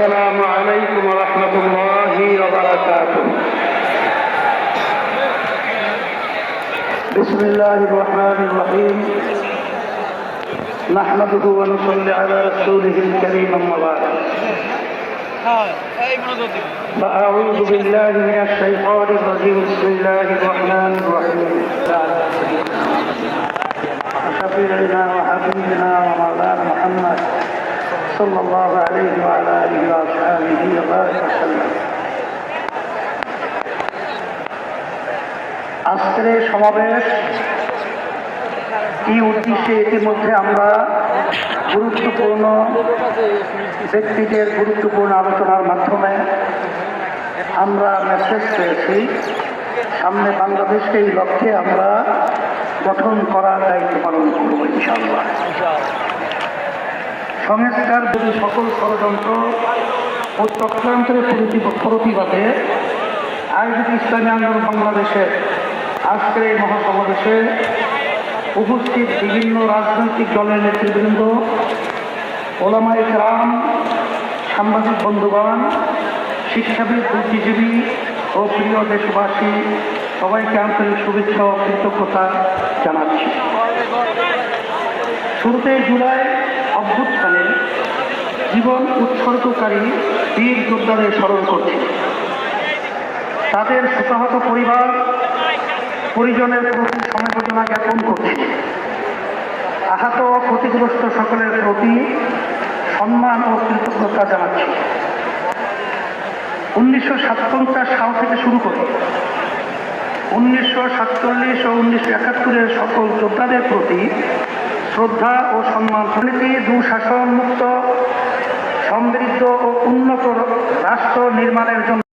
السلام عليكم ورحمة الله وبركاته. بسم الله الرحمن الرحيم. نحمده ونصلي على رسوله الكريم أما بعد. فأعوذ بالله من الشيطان الرجيم. بسم الله الرحمن الرحيم. شفيعنا وحبيبنا ومولانا محمد صلى الله عليه وعلى آله وأصحابه وبارك وسلم. আজকের সমাবেশ এই উদ্দেশ্যে ইতিমধ্যে আমরা গুরুত্বপূর্ণ ব্যক্তিদের গুরুত্বপূর্ণ আলোচনার মাধ্যমে আমরা মেসেজ পেয়েছি। সামনে বাংলাদেশকে এই লক্ষ্যে আমরা গঠন করার দায়িত্ব পালন করব ইনশাআল্লাহ। সংস্কার যদি সকল ষড়যন্ত্র ও চক্রান্তের প্রতিবাদে আয়োজিত ইসলামী আন্দোলন বাংলাদেশের আজকের এই মহাসমাবেশে উপস্থিত বিভিন্ন রাজনৈতিক দলের নেতৃবৃন্দ, ওলামায়ে কেরাম, সাংবাদিক বন্ধুগণ, শিক্ষাবিদ, বুদ্ধিজীবী ও প্রিয় দেশবাসী, সবাইকে আন্তরিক শুভেচ্ছা ও কৃতজ্ঞতা জানাচ্ছি। শুরুতে জুলাই অভ্যুত্থানে জীবন উৎসর্গকারী বীর যোদ্ধাদের স্মরণ করছি। তাদের শোকাহত পরিবার পরিজনের প্রতি সমবেদনা জ্ঞাপন করছি। আহত ও ক্ষতিগ্রস্ত সকলের প্রতি সম্মান ও কৃতজ্ঞতা জানাচ্ছি। 1957 সাল থেকে শুরু করে 1947 ও 1971 সকল যোদ্ধাদের প্রতি শ্রদ্ধা ও সম্মান। দুঃশাসন মুক্ত সমৃদ্ধ ও উন্নত রাষ্ট্র নির্মাণের জন্য